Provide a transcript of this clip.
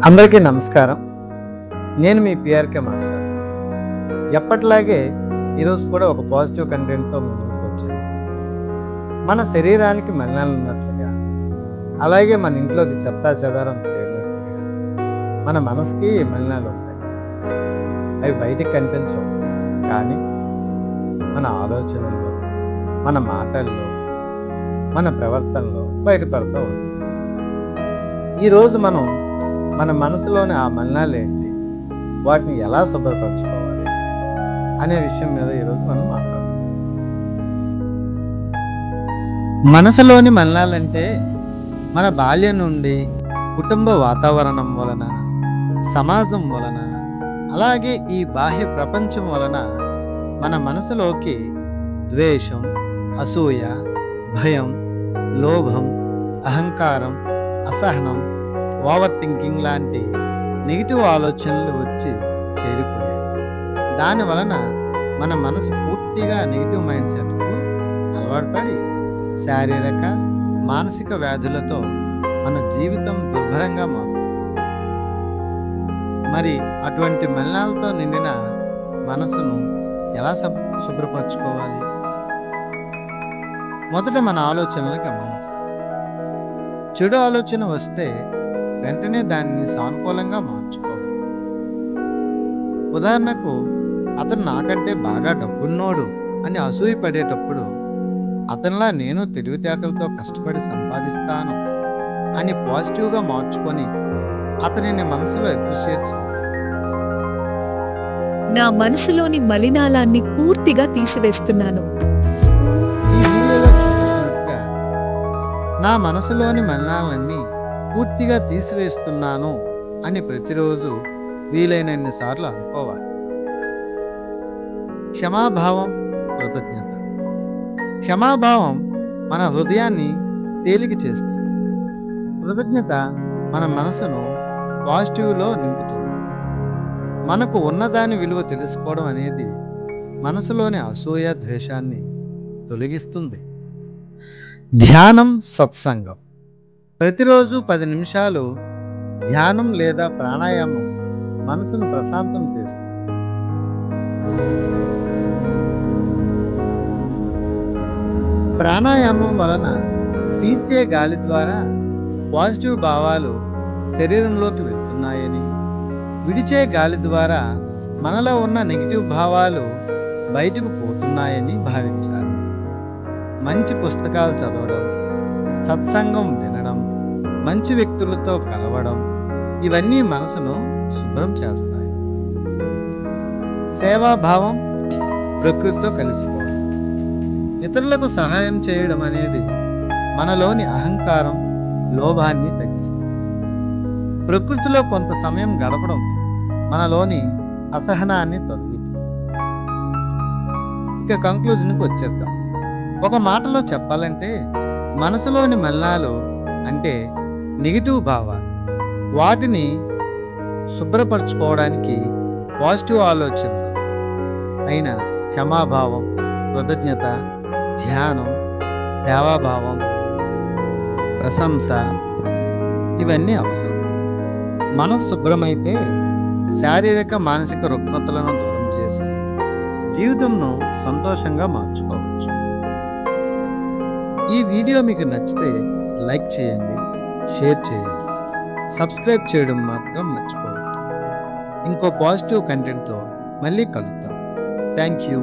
అందరికీ నమస్కారం. నేను మీ పిఆర్కే మాస్టర్. ఎప్పటిలాగే ఈరోజు కూడా ఒక పాజిటివ్ కంటెంట్తో మీ ముందుకు వచ్చాను. మన శరీరానికి మలినాలు ఉన్నట్లుగా, అలాగే మన ఇంట్లోకి చెత్తా చెదారం చేయనట్లుగా మన మనసుకి మలినాలు ఉంటాయి. అవి బయటికి కనిపించవు, కానీ మన ఆలోచనల్లో, మన మాటల్లో, మన ప్రవర్తనలో బయటపడుతూ ఉంటుంది. ఈరోజు మనం మన మనసులోని ఆ మలినాలు ఏంటి, వాటిని ఎలా శుభ్రపరచుకోవాలి అనే విషయం మీద ఈరోజు మనం మాట్లాడుతాం. మనసులోని మలినాలంటే మన బాల్యం నుండి కుటుంబ వాతావరణం వలన, సమాజం వలన, అలాగే ఈ బాహ్య ప్రపంచం వలన మన మనసులోకి ద్వేషం, అసూయ, భయం, లోభం, అహంకారం, అసహనం, ఓవర్ థింకింగ్ లాంటి నెగిటివ్ ఆలోచనలు వచ్చి చేరిపోయాయి. దాని వలన మన మనసు పూర్తిగా నెగిటివ్ మైండ్ సెట్కు అలవాటుపడి శారీరక, మానసిక వ్యాధులతో మన జీవితం దుర్భరంగా మారుతుంది. మరి అటువంటి మలినాలతో నిండిన మనసును ఎలా శుభ్రపరచుకోవాలి? మొదట మన ఆలోచనలు గమనించాలి. చెడు ఆలోచన వస్తే వెంటనే దానిని సానుకూలంగా మార్చుకోవాలి. ఉదాహరణకు, అతను నాకంటే బాగా డబ్బున్నోడు అని అసూయ పడేటప్పుడు, అతనిలా నేను తెలివితేటలతో కష్టపడి సంపాదిస్తాను అని పాజిటివ్గా మార్చుకొని అతనిని మనసులో అప్రిషియేట్ చేయాలి. నా మనసులోని మలినాలాన్ని పూర్తిగా తీసివేస్తున్నాను. ఈ వీడియోలో చూపిస్తున్నట్టుగా నా మనసులోని మలినాలన్నీ పూర్తిగా తీసివేస్తున్నాను అని ప్రతిరోజు వీలైనన్ని సార్లు అనుకోవాలి. క్షమాభావం, కృతజ్ఞత. క్షమాభావం మన హృదయాన్ని తేలిక చేస్తుంది. కృతజ్ఞత మన మనసును పాజిటివ్లో నింపుతుంది. మనకు ఉన్నదాని విలువ తెలుసుకోవడం అనేది మనసులోని అసూయ, ద్వేషాన్ని తొలగిస్తుంది. ధ్యానం, సత్సంగం. ప్రతిరోజు 10 నిమిషాలు ధ్యానం లేదా ప్రాణాయామం మనసును ప్రశాంతం చేస్తుంది. ప్రాణాయామం వలన పీల్చే గాలి ద్వారా పాజిటివ్ భావాలు శరీరంలోకి వెళ్తున్నాయని, విడిచే గాలి ద్వారా మనలో ఉన్న నెగిటివ్ భావాలు బయటకు పోతున్నాయని భావించాలి. మంచి పుస్తకాలు చదవడం, సత్సంగం వినడం, మంచి వ్యక్తులతో కలవడం, ఇవన్నీ మనసును శుభ్రం చేస్తాయి. సేవాభావం, ప్రకృతితో కలిసిపోవడం. ఇతరులకు సహాయం చేయడం అనేది మనలోని అహంకారం, లోభాన్ని తగ్గిస్తుంది. ప్రకృతిలో కొంత సమయం గడపడం మనలోని అసహనాన్ని తొలగిస్తుంది. ఇక కంక్లూజన్కి వచ్చేద్దాం. ఒక మాటలో చెప్పాలంటే, మనసులోని మలినాలు అంటే నెగిటివ్ భావాలు. వాటిని శుభ్రపరచుకోవడానికి పాజిటివ్ ఆలోచనలు అయిన క్షమాభావం, కృతజ్ఞత, ధ్యానం, సేవాభావం, ప్రశంస, ఇవన్నీ అవసరం. మనసు శుభ్రమైతే శారీరక, మానసిక రుగ్మతలను దూరం చేసి జీవితంను సంతోషంగా మార్చుకోవచ్చు. ఈ వీడియో మీకు నచ్చితే లైక్ చేయండి, షేర్ చేయండి, సబ్స్క్రైబ్ చేయడం మాత్రం మర్చిపోవద్దు. ఇంకో పాజిటివ్ కంటెంట్తో మళ్ళీ కలుద్దాం. Thank you.